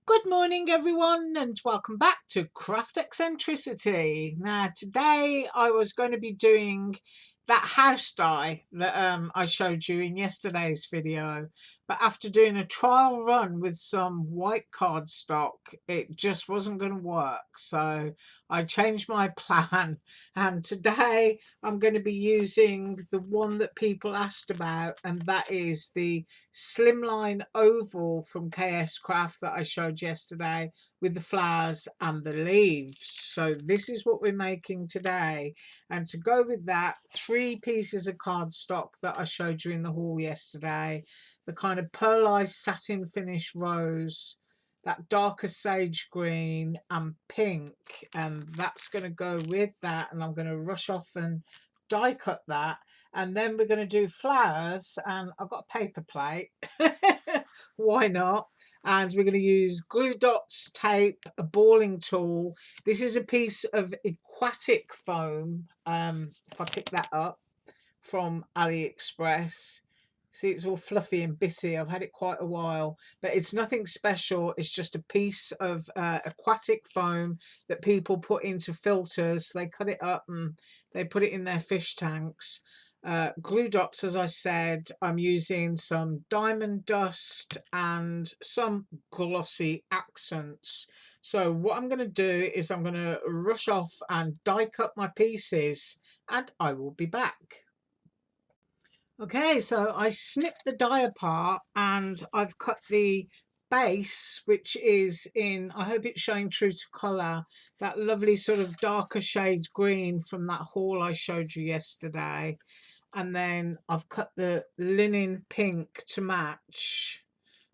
Good morning, everyone, and welcome back to Craft Eccentricity. Now, today I was going to be doing that house die that I showed you in yesterday's video, but after doing a trial run with some white cardstock, it just wasn't going to work. So I changed my plan, and today I'm going to be using the one that people asked about, and that is the slimline oval from KSCRAFT that I showed yesterday with the flowers and the leaves. So this is what we're making today, and to go with that, 3 pieces of cardstock that I showed you in the haul yesterday, the kind of pearlized satin finish rose, that darker sage green and pink, and that's going to go with that, and I'm going to rush off and die cut that. And then we're going to do flowers, and I've got a paper plate. Why not? And we're going to use glue dots, tape, a balling tool. This is a piece of aquatic foam. If I pick that up from Aliexpress, see, it's all fluffy and bitty. I've had it quite a while, but it's nothing special. It's just a piece of aquatic foam that people put into filters. They cut it up and they put it in their fish tanks. Glue dots, as I said, I'm using some diamond dust and some glossy accents. So what I'm going to do is I'm going to rush off and die cut my pieces, and I will be back. Okay, so I snipped the die apart and I've cut the base, which is in, I hope it's showing true to colour, that lovely sort of darker shade green from that haul I showed you yesterday. And then I've cut the linen pink to match,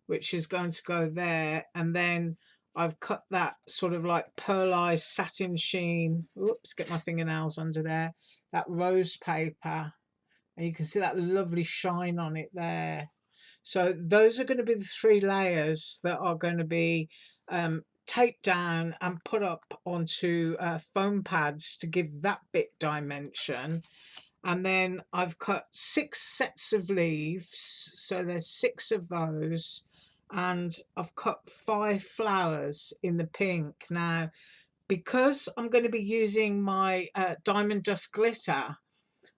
which is going to go there. And then I've cut that sort of like pearlized satin sheen, oops, get my fingernails under there, that rose paper. And you can see that lovely shine on it there. So those are going to be the 3 layers that are going to be taped down and put up onto foam pads to give that bit dimension. And then I've cut 6 sets of leaves, so there's 6 of those, and I've cut 5 flowers in the pink. Now, because I'm going to be using my diamond dust glitter,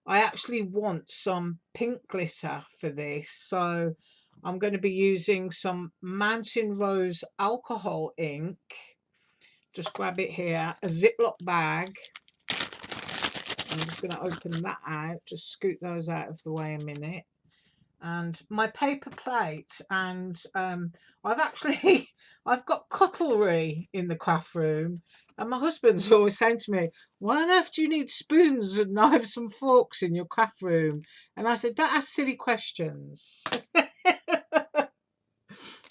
I actually want some pink glitter for this, so I'm going to be using some Mountain Rose alcohol ink. Just grab it here, a Ziploc bag. I'm just going to open that out, just scoot those out of the way a minute. And my paper plate, and I've got cutlery in the craft room, and my husband's always saying to me, why on earth do you need spoons and knives and forks in your craft room? And I said, don't ask silly questions.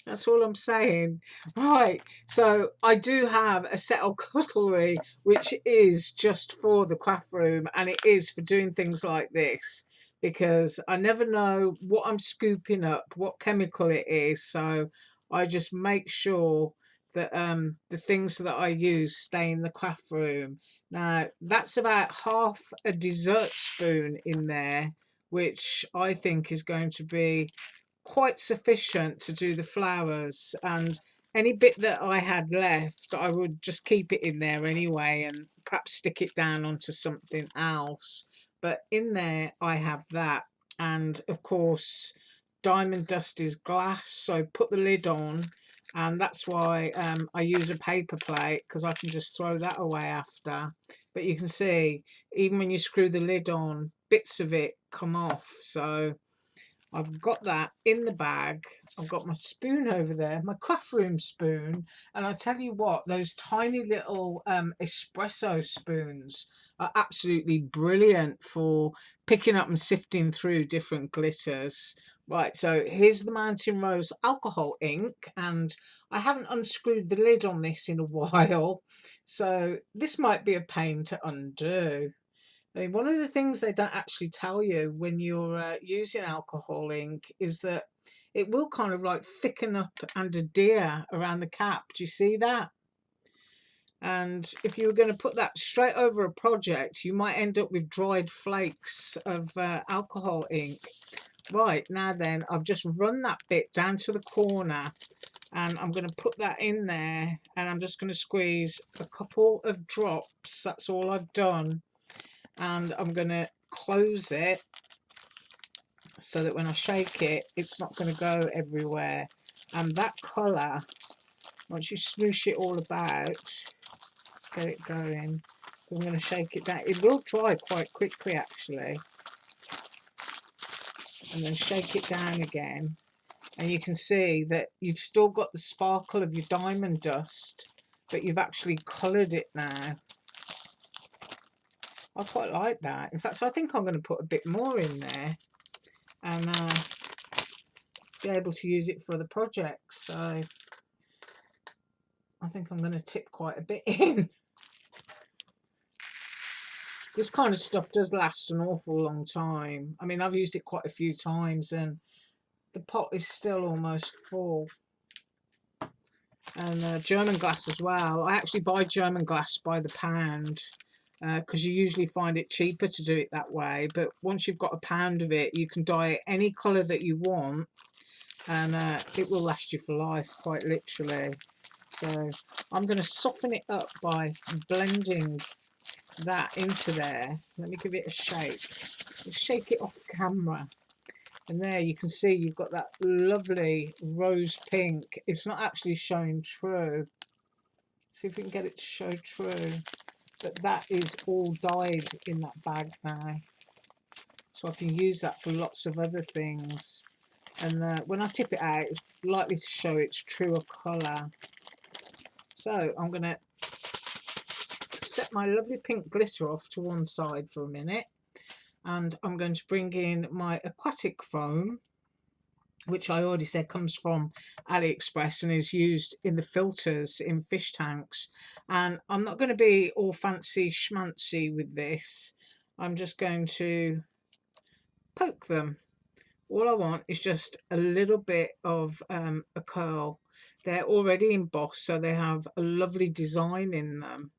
That's all I'm saying. Right, so I do have a set of cutlery which is just for the craft room, and it is for doing things like this, because I never know what I'm scooping up, what chemical it is, so I just make sure that the things that I use stay in the craft room. Now that's about half a dessert spoon in there, which I think is going to be quite sufficient to do the flowers, and any bit that I had left I would just keep it in there anyway and perhaps stick it down onto something else. But in there I have that, and of course diamond dust is glass, so put the lid on, and that's why I use a paper plate, because I can just throw that away after. But you can see even when you screw the lid on, bits of it come off. So I've got that in the bag. I've got my spoon over there, my craft room spoon. And I tell you what, those tiny little espresso spoons are absolutely brilliant for picking up and sifting through different glitters. Right, so here's the Mountain Rose alcohol ink, and I haven't unscrewed the lid on this in a while, so this might be a pain to undo. I mean, one of the things they don't actually tell you when you're using alcohol ink is that it will kind of like thicken up and adhere around the cap. Do you see that? And if you were going to put that straight over a project, you might end up with dried flakes of alcohol ink. Right, now then, I've just run that bit down to the corner and I'm going to put that in there, and I'm just going to squeeze a couple of drops. That's all I've done, and I'm going to close it so that when I shake it, it's not going to go everywhere. And that colour, once you smoosh it all about, let's get it going. I'm going to shake it down. It will dry quite quickly actually, and then shake it down again, and you can see that you've still got the sparkle of your diamond dust, but you've actually coloured it now. I quite like that. In fact, I think I'm going to put a bit more in there and be able to use it for other projects. So I think I'm going to tip quite a bit in. This kind of stuff does last an awful long time. I mean, I've used it quite a few times and the pot is still almost full. And German glass as well. I actually buy German glass by the pound because you usually find it cheaper to do it that way. But once you've got a pound of it, you can dye it any colour that you want, and it will last you for life, quite literally. So I'm going to soften it up by blending that into there. Let me give it a shake. Shake it off camera. And there you can see you've got that lovely rose pink. It's not actually showing true. See if we can get it to show true. But that is all dyed in that bag now. So I can use that for lots of other things. And when I tip it out, it's likely to show its truer colour. So I'm going to set my lovely pink glitter off to one side for a minute. And I'm going to bring in my aquatic foam, which I already said comes from Aliexpress and is used in the filters in fish tanks. And I'm not going to be all fancy schmancy with this. I'm just going to poke them. All I want is just a little bit of a curl. They're already embossed, so they have a lovely design in them.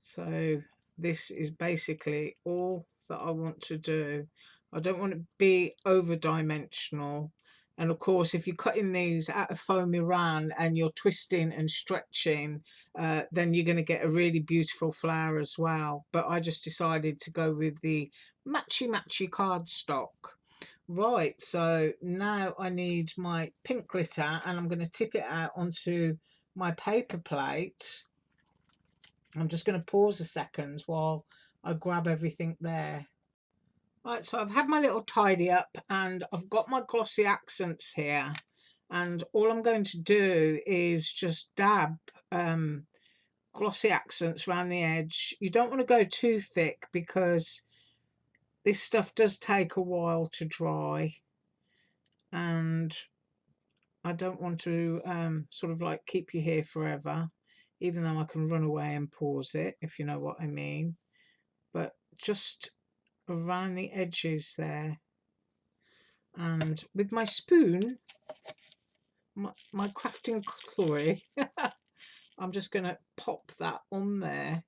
So this is basically all that I want to do. I don't want to be over dimensional. And of course, if you're cutting these out of foam Iran and you're twisting and stretching, then you're going to get a really beautiful flower as well. But I just decided to go with the matchy cardstock. Right, so now I need my pink glitter and I'm going to tip it out onto my paper plate. I'm just going to pause a second while I grab everything there. Right, so I've had my little tidy up and I've got my glossy accents here, and all I'm going to do is just dab glossy accents around the edge. You don't want to go too thick because this stuff does take a while to dry, and I don't want to sort of like keep you here forever, even though I can run away and pause it, if you know what I mean. But just around the edges there, and with my spoon, my crafting cutlery, I'm just going to pop that on there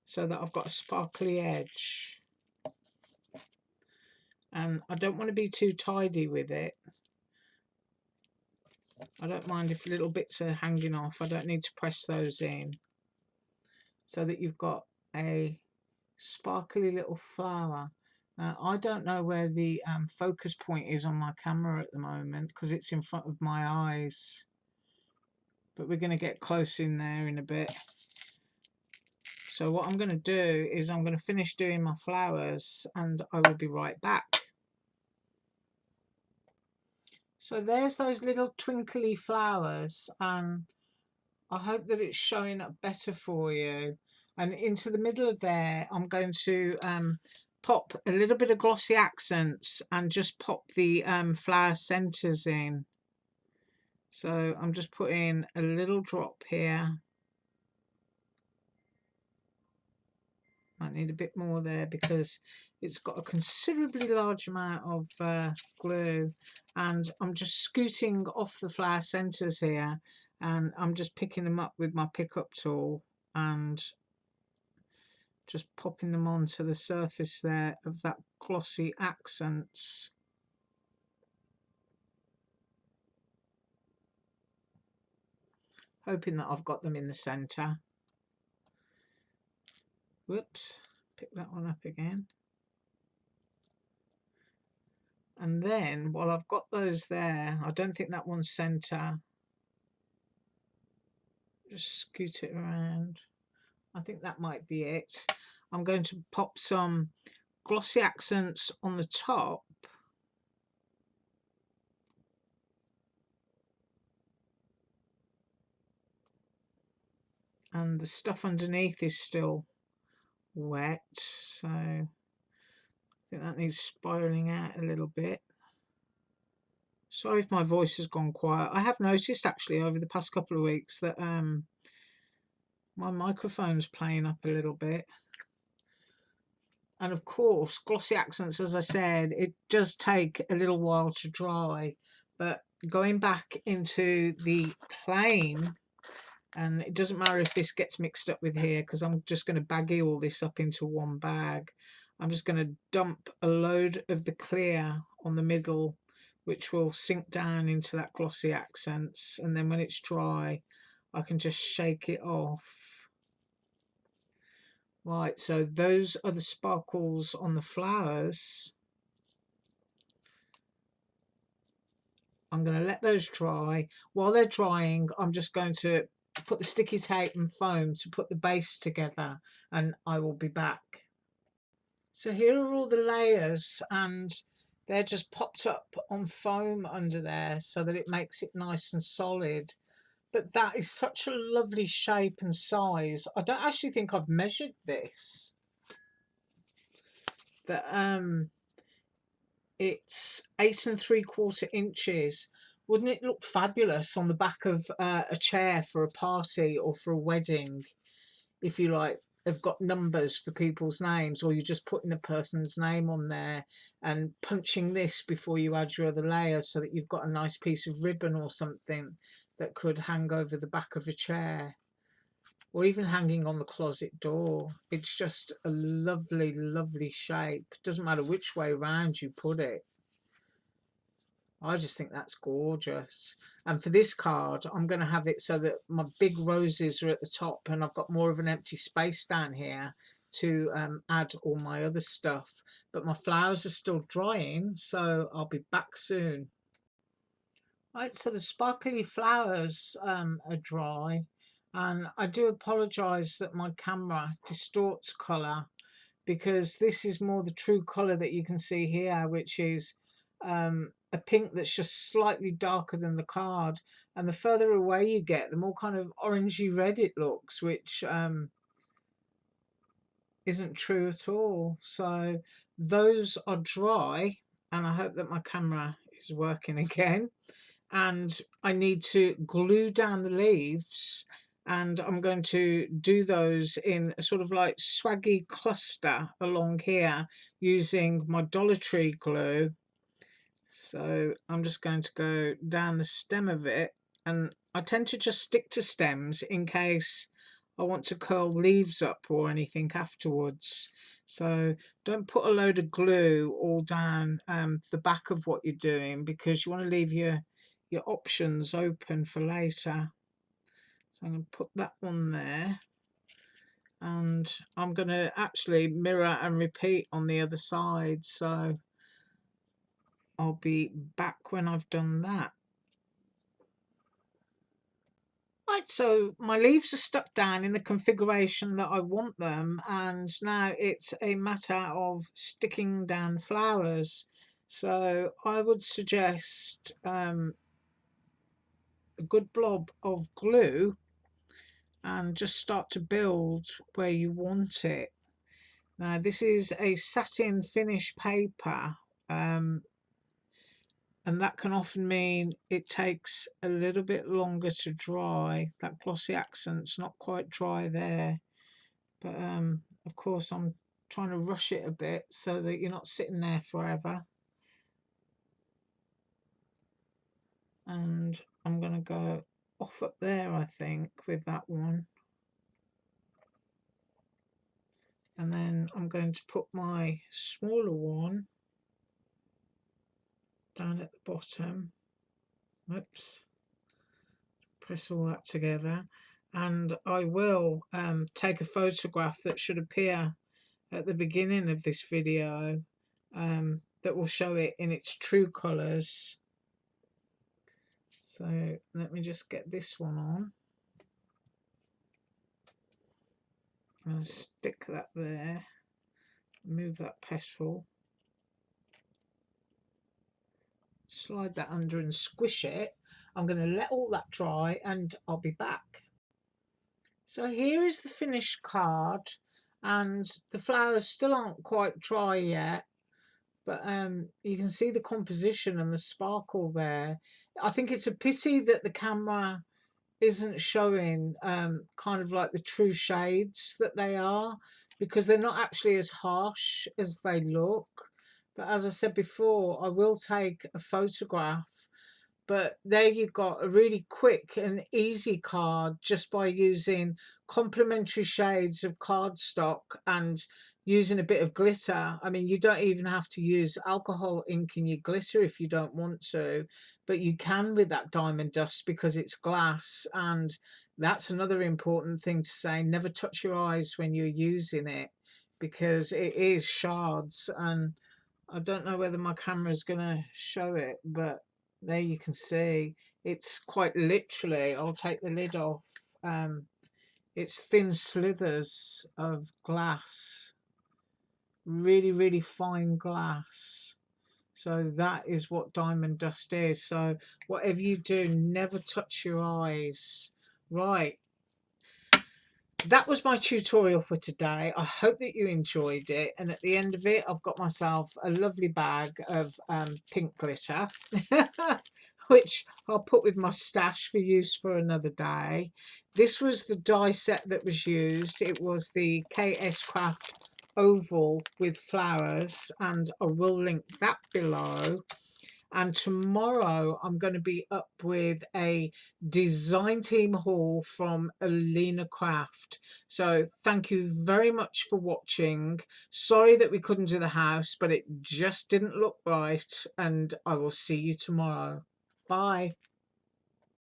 so that I've got a sparkly edge. And I don't want to be too tidy with it. I don't mind if little bits are hanging off. I don't need to press those in, so that you've got a sparkly little flower. Now, I don't know where the focus point is on my camera at the moment because it's in front of my eyes, but we're going to get close in there in a bit. So what I'm going to do is I'm going to finish doing my flowers and I will be right back. So there's those little twinkly flowers, and I hope that it's showing up better for you. And into the middle of there, I'm going to pop a little bit of glossy accents and just pop the flower centers in. So I'm just putting a little drop here. I need a bit more there because it's got a considerably large amount of glue, and I'm just scooting off the flower centers here, and I'm just picking them up with my pickup tool and just popping them onto the surface there of that glossy accents. hoping that I've got them in the center. Whoops, pick that one up again. And then while I've got those there, I don't think that one's center. Just scoot it around. I think that might be it. I'm going to pop some glossy accents on the top. And the stuff underneath is still wet, so I think that needs spiraling out a little bit. Sorry if my voice has gone quiet. I have noticed actually over the past couple of weeks that my microphone's playing up a little bit. And of course, glossy accents, as I said, it does take a little while to dry. But going back into the plain, and it doesn't matter if this gets mixed up with here, because I'm just going to baggy all this up into one bag. I'm just going to dump a load of the clear on the middle, which will sink down into that glossy accents. And then when it's dry, I can just shake it off. Right, so those are the sparkles on the flowers. I'm going to let those dry. While they're drying, I'm just going to put the sticky tape and foam to put the base together, and I will be back. So here are all the layers, and they're just popped up on foam under there so that it makes it nice and solid. But that is such a lovely shape and size. I don't actually think I've measured this. That it's 8 3/4 inches. Wouldn't it look fabulous on the back of a chair for a party or for a wedding? If you like, have got numbers for people's names, or you're just putting a person's name on there and punching this before you add your other layer so that you've got a nice piece of ribbon or something that could hang over the back of a chair, or even hanging on the closet door. It's just a lovely, lovely shape. Doesn't matter which way around you put it. I just think that's gorgeous. And for this card, I'm going to have it so that my big roses are at the top, and I've got more of an empty space down here to add all my other stuff. But my flowers are still drying, so I'll be back soon. Right, so the sparkly flowers are dry, and I do apologise that my camera distorts colour, because this is more the true colour that you can see here, which is a pink that's just slightly darker than the card. And the further away you get, the more kind of orangey red it looks, which isn't true at all. So those are dry, and I hope that my camera is working again. And I need to glue down the leaves, and I'm going to do those in a sort of like swaggy cluster along here using my Dollar Tree glue. So I'm just going to go down the stem of it, and I tend to just stick to stems in case I want to curl leaves up or anything afterwards. So don't put a load of glue all down the back of what you're doing, because you want to leave your options open for later. So I'm going to put that one there, and I'm going to actually mirror and repeat on the other side. So I'll be back when I've done that. Right, so my leaves are stuck down in the configuration that I want them, and now it's a matter of sticking down the flowers. So I would suggest a good blob of glue, and just start to build where you want it. Now this is a satin finish paper, and that can often mean it takes a little bit longer to dry. That glossy accent's not quite dry there, but of course I'm trying to rush it a bit so that you're not sitting there forever. And I'm going to go off up there, I think, with that one. And then I'm going to put my smaller one down at the bottom. Oops. press all that together, and I will take a photograph that should appear at the beginning of this video, that will show it in its true colours. So let me just get this one on and stick that there, move that petal, slide that under and squish it. I'm going to let all that dry and I'll be back. So here is the finished card, and the flowers still aren't quite dry yet, but you can see the composition and the sparkle there. I think it's a pity that the camera isn't showing kind of like the true shades that they are, because they're not actually as harsh as they look. But as I said before, I will take a photograph. But there you've got a really quick and easy card just by using complementary shades of cardstock and using a bit of glitter. I mean, you don't even have to use alcohol ink in your glitter if you don't want to, but you can with that diamond dust because it's glass. And that's another important thing to say: never touch your eyes when you're using it, because it is shards. And I don't know whether my camera is going to show it, but there you can see it's quite literally, I'll take the lid off, it's thin slithers of glass, really fine glass. So that is what diamond dust is. So whatever you do, never touch your eyes. Right, that was my tutorial for today. I hope that you enjoyed it, and at the end of it I've got myself a lovely bag of pink glitter which I'll put with my stash for use for another day. This was the die set that was used. It was the KSCRAFT oval with flowers, and I will link that below. And tomorrow I'm going to be up with a design team haul from Aliexpress. So thank you very much for watching. Sorry that we couldn't do the house, but it just didn't look right, and I will see you tomorrow. Bye.